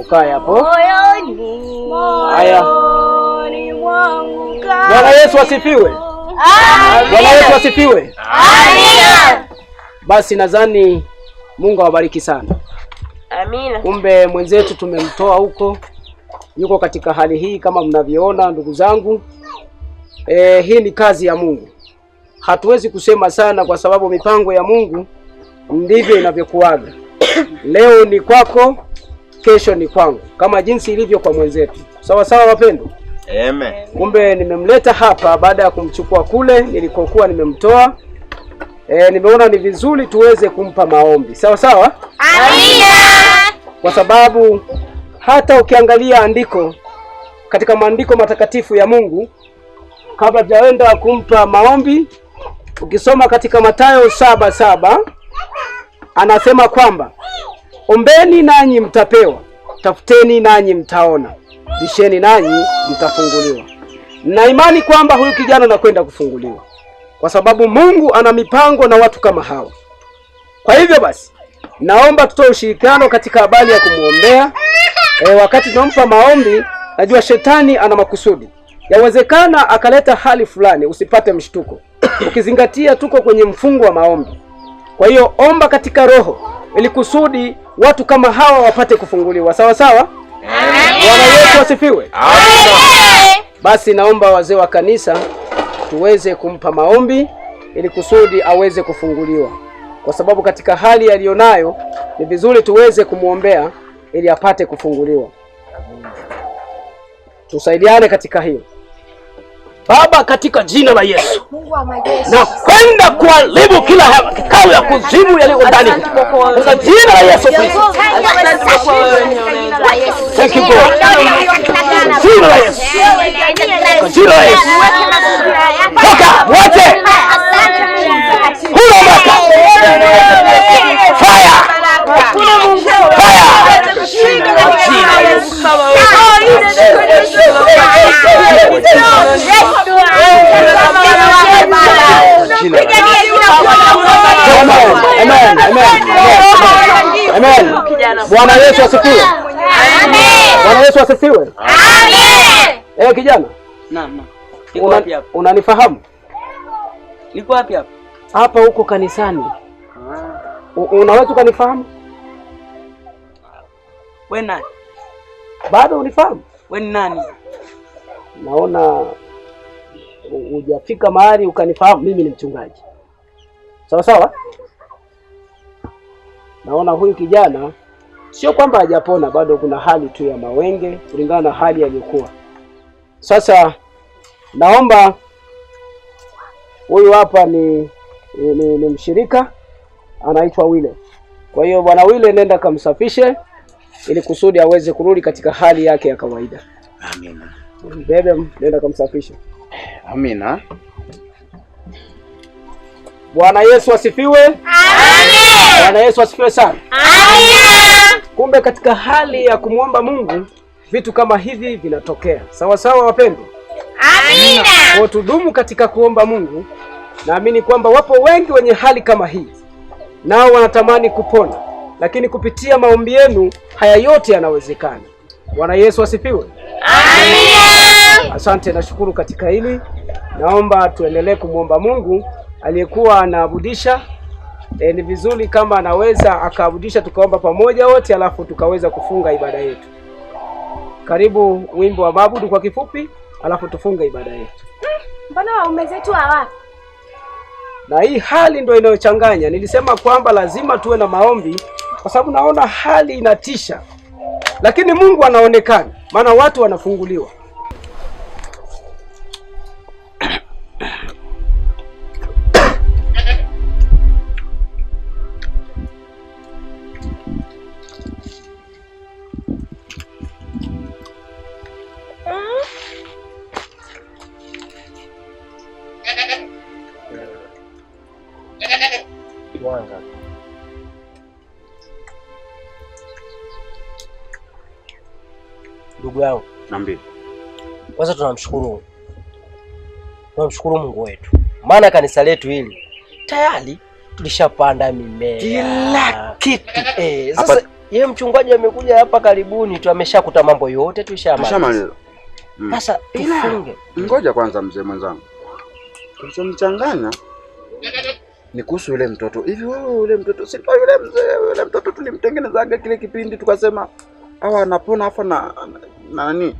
Ukae hapo. Haya. Bwana Yesu asifiwe. Bwana Yesu asifiwe. Amina. Basi nadhani Mungu awabariki sana. Amina. Kumbe mwenzetu tumemtoa huko, yuko katika hali hii kama mnavyoona ndugu zangu. Hii ni kazi ya Mungu. Hatuwezi kusema sana kwa sababu mipango ya Mungu ndivyo inavyokuaga. Leo ni kwako, kesho ni kwangu, kama jinsi ilivyo kwa mwenzetu. Sawa sawa wapendwa? Amen. Kumbe nimemleta hapa baada ya kumchukua kule nilikokuwa nimemtoa. Nimeona ni vizuri tuweze kumpa maombi. Sawa sawa? Amina. Kwa sababu hata ukiangalia andiko katika maandiko matakatifu ya Mungu, kabla tujaenda kumpa maombi, ukisoma katika Mathayo 7:7 anasema kwamba ombeni nanyi mtapewa, tafuteni nanyi mtaona, bisheni nanyi mtafunguliwa. Na imani kwamba huyu kijana anakwenda kufunguliwa, kwa sababu Mungu ana mipango na watu kama hawa. Kwa hivyo basi, naomba tutoe ushirikiano katika habari ya kumuombea. Wakati tunampa maombi, najua shetani ana makusudi. Yawezekana akaleta hali fulani usipate mshtuko, ukizingatia tuko kwenye mfungo wa maombi. Kwa hiyo omba katika roho ili kusudi watu kama hawa wapate kufunguliwa. Sawa sawa? Bwana Yesu asifiwe. Basi naomba wazee wa kanisa tuweze kumpa maombi ili kusudi aweze kufunguliwa, kwa sababu katika hali aliyonayo ni vizuri tuweze kumuombea ili apate kufunguliwa. Tusaidiane katika hiyo. Baba, katika jina la Yesu, na kwenda kuharibu kila kikao ya kuzimu yaliyo ndani, katika jina la Yesu Kristo. Thank you God. Jina la Yesu. Jina la Yesu. Toka wote. Hula baka. Fire. Amen. Bwana Yesu asifiwe. Amen. Bwana Yesu asifiwe. Amen. Kijana. Naam. Niko wapi hapa? Unanifahamu? Niko wapi hapa? Hapa huko kanisani. Unaweza ukanifahamu? Wewe nani? Bado unifahamu? Wewe ni nani? Naona hujafika mahali ukanifahamu. Mimi ni mchungaji. Sawa sawa? Naona huyu kijana sio kwamba hajapona, bado kuna hali tu ya mawenge kulingana na hali aliyokuwa. Sasa naomba, huyu hapa ni mshirika anaitwa Wile. Kwa hiyo bwana Wile, nenda kamsafishe ili kusudi aweze kurudi katika hali yake ya kawaida. Amina. Bebe, nenda kamsafishe. Amina. Bwana Yesu asifiwe. Amen. Bwana Yesu asifiwe sana. Amina. Kumbe katika hali ya kumwomba Mungu vitu kama hivi vinatokea. Sawa sawa wapendwa? Amina. Kwa tudumu katika kuomba Mungu. Naamini kwamba wapo wengi wenye hali kama hii, nao wanatamani kupona, lakini kupitia maombi yenu haya yote yanawezekana. Bwana Yesu asifiwe. Amina. Asante, nashukuru katika hili. Naomba tuendelee kumwomba Mungu aliyekuwa anaabudisha. Ni vizuri kama anaweza akaabudisha tukaomba pamoja wote, alafu tukaweza kufunga ibada yetu. Karibu wimbo wa mabudu kwa kifupi, alafu tufunga ibada yetu. Mbona waume zetu hawapo? Na hii hali ndio inayochanganya. Nilisema kwamba lazima tuwe na maombi kwa sababu naona hali inatisha, lakini Mungu anaonekana, maana watu wanafunguliwa. Ndugu yangu, Naambia. kwanza tunamshukuru Mungu wetu, maana kanisa letu hili tayari tulishapanda mimea kila kitu. Sasa Yeye mchungaji amekuja hapa karibuni tu, ameshakuta mambo yote tushamaliza. Sasa tufunge. Ngoja kwanza mzee mwenzangu. Kilichomchanganya ni kuhusu yule mtoto. Hivi wewe yule mtoto si ndio yule mzee, yule mtoto tulimtengenezaga kile kipindi tukasema hawa anapona afa na nani?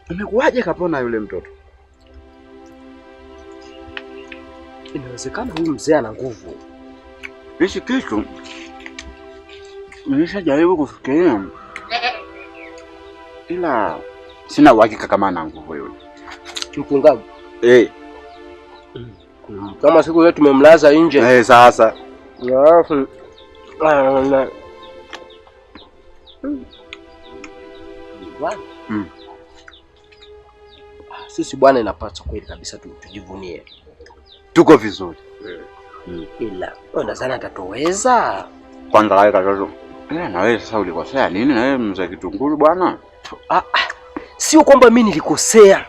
Imekuwaje kapona yule mtoto? Inawezekana huyu mzee ana nguvu. Hichi kitu nimeshajaribu kufikiria, ila sina uhakika kama ana nguvu yule mchungaji. Kama siku ile tumemlaza nje. Sasa. Sisi bwana inapaswa kweli kabisa tujivunie. Tuko vizuri. Ila unadhani atatoweza? Kwanza wewe katoto. Na wewe sasa ulikosea nini na wewe mzee Kitunguru bwana? Sio kwamba mimi nilikosea.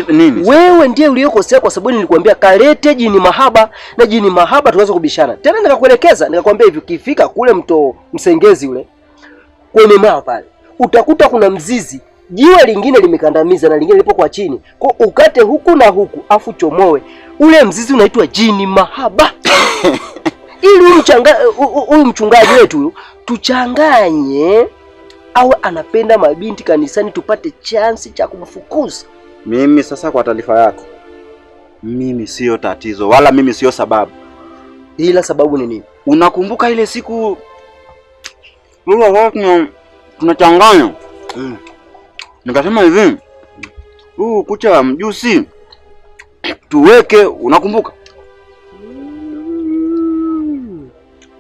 Nini? Wewe ndiye uliyokosea kwa sababu nilikwambia kalete jini mahaba na jini mahaba tuanze kubishana. Tena nikakuelekeza, nikakwambia hivi ukifika kule mto Msengezi ule kwenye mawe pale, utakuta kuna mzizi, jiwe lingine limekandamiza na lingine lipo kwa chini. Kwa ukate huku na huku afu chomoe. Ule mzizi unaitwa jini mahaba. Ili huyu mchungaji wetu huyu tuchanganye au anapenda mabinti kanisani tupate chance cha kumfukuza. Mimi sasa kwa taarifa yako, mimi sio tatizo wala mimi sio sababu. Ila sababu ni nini? Unakumbuka ile siku tunachanganya? Nikasema hivi, kucha wa mjusi tuweke, unakumbuka?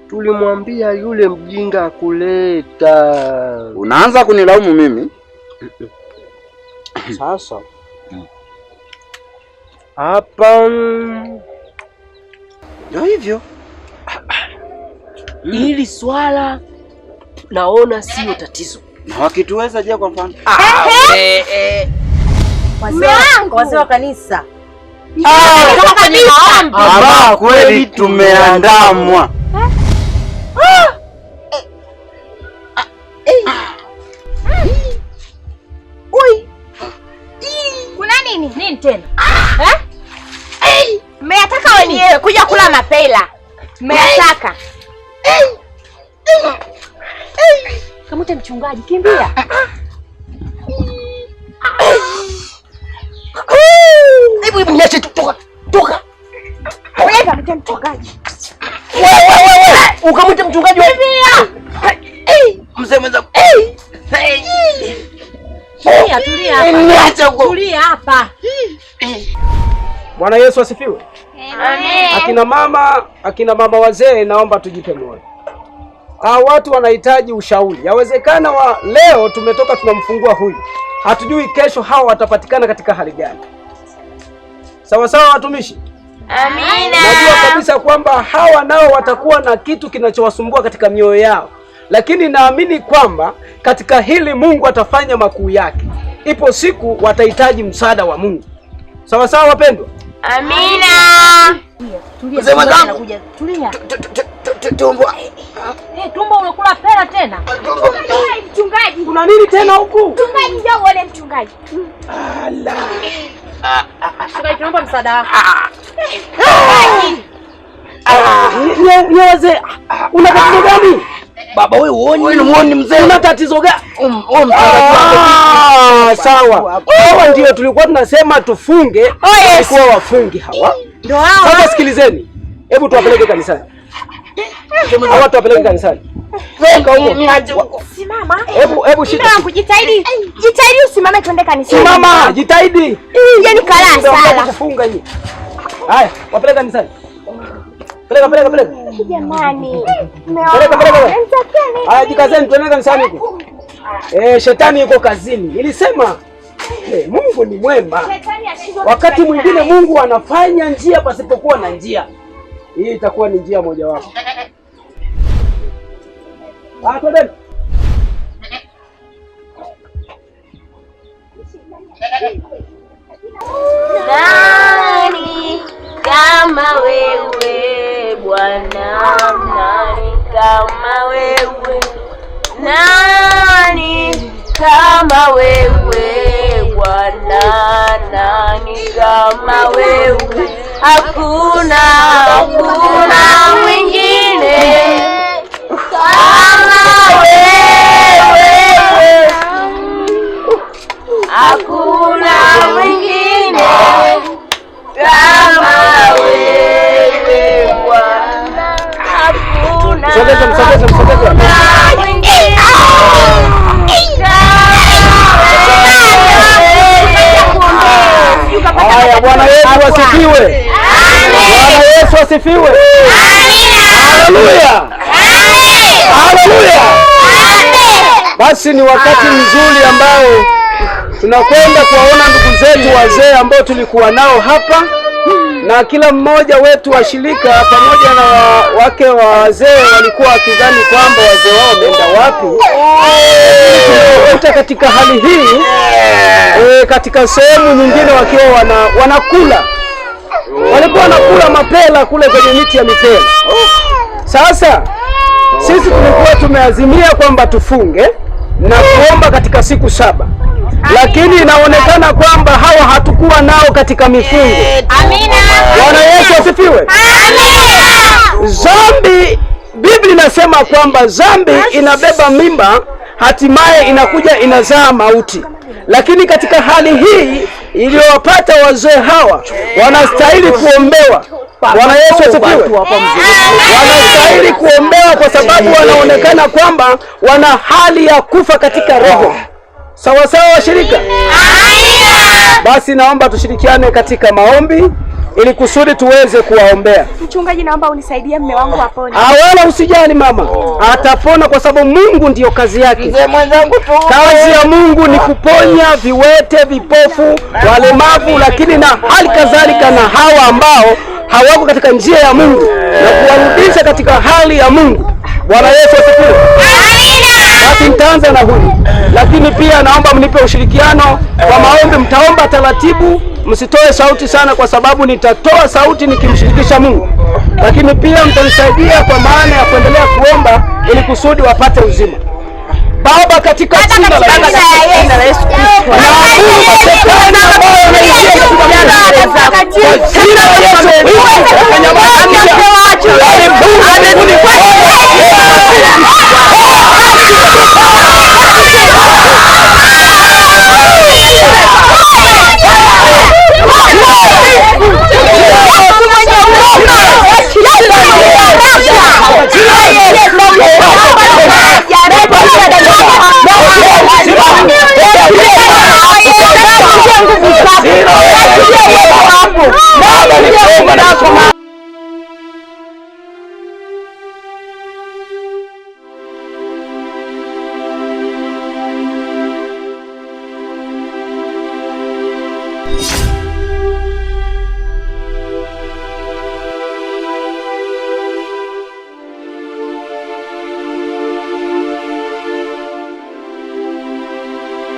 Tulimwambia yule mjinga kuleta. Unaanza kunilaumu mimi? Sasa hapa ndio hivyo. Hili swala naona sio tatizo. Na wakituweza je kwa mfano? Wazee wa kanisa. Ama kweli tumeandamwa. Kuna nini? Nini tena? Mmeyataka wenyewe kuja kula mapela. Mmeyataka. Kamute mchungaji, kimbia. Hebu niache toka. Wewe kamute mchungaji. Ukamute mchungaji wewe. Mzee mwanzo. Tulia hapa. Bwana Yesu asifiwe. Amen. Akina mama wazee, naomba tujipe moyo. Watu wanahitaji ushauri. Yawezekana leo tumetoka tunamfungua huyu, hatujui kesho hawa watapatikana katika hali gani. Sawa sawa watumishi? Amina. Najua kabisa kwamba hawa nao watakuwa na kitu kinachowasumbua katika mioyo yao, lakini naamini kwamba katika hili Mungu atafanya makuu yake. Ipo siku watahitaji msaada wa Mungu. Sawa sawa wapendwa? Amina. Mzee mwanangu. Tulia. Tumbo. Tumbo unakula pera tena? Mchungaji. Kuna nini tena huku? Mchungaji njoo uone mchungaji. Mchungaji tunaomba msaada wako. Ni wazee. Una tatizo gani? Baba wewe uone mzee. Una tatizo gani? Sawa. Hawa ndio tulikuwa tunasema tufunge. Walikuwa wafungi hawa. Ndio hao. Sasa sikilizeni. Hebu tuwapeleke kanisani. Hawa tuwapeleke kanisani. Simama. Hebu shika. Jitahidi usimame twende kanisani. Simama, jitahidi. Yaani kala sala. Kufunga nyinyi. Haya, wapeleke kanisani. Peleka. Jamani. Peleka. Haya, jikazeni twende kanisani huko. Shetani yuko kazini. Nilisema Mungu ni mwema. Wakati mwingine Mungu anafanya njia pasipokuwa na njia. Hii itakuwa ni njia moja wapo. Twende. Nani kama wewe Bwana, nani kama wewe kama wewe Bwana, nani kama wewe? Hakuna mwingine kama wewe, hakuna mwingine kama wewe Bwana, hakuna mwingine. Haya, Bwana Yesu asifiwe. Bwana Yesu asifiwe. Haleluya. Haleluya. Basi ni wakati mzuri ambao tunakwenda kuwaona ndugu zetu wazee ambao tulikuwa nao hapa, na kila mmoja wetu wa shirika pamoja na wake wa wazee walikuwa wakidhani kwamba wazee wao wameenda wapi. Tunakuta katika hali hii katika sehemu nyingine wakiwa wanakula, walikuwa wanakula mapela kule kwenye miti ya mipela. Sasa sisi tulikuwa tumeazimia kwamba tufunge na kuomba katika siku 7, lakini inaonekana kwamba hawa hatukuwa nao katika mifungo. Amina. Bwana Yesu asifiwe. Zambi, Biblia inasema kwamba zambi inabeba mimba, hatimaye inakuja inazaa mauti. Lakini katika hali hii iliyowapata wazee hawa, wanastahili kuombewa. Bwana Yesu asifiwe. Wanastahili kuombewa kwa sababu wanaonekana kwamba wana hali ya kufa katika roho. Sawa sawa washirika? Basi naomba tushirikiane katika maombi ili kusudi tuweze kuwaombea. Mchungaji, naomba unisaidie mume wangu apone. Wala usijali mama, atapona kwa sababu Mungu ndiyo kazi yake. Mzee mwenzangu tu. Kazi ya Mungu ni kuponya viwete, vipofu, walemavu, lakini na hali kadhalika na hawa ambao hawako katika njia ya Mungu na kuwarudisha katika hali ya Mungu. Bwana Yesu asifiwe. Basi mtaanza na huyu, lakini pia naomba mnipe ushirikiano kwa maombi. Mtaomba taratibu, msitoe sauti sana kwa sababu nitatoa sauti nikimshirikisha Mungu, lakini pia mtanisaidia kwa maana ya kuendelea kuomba ili kusudi wapate uzima. Baba, katika jina la Yesu,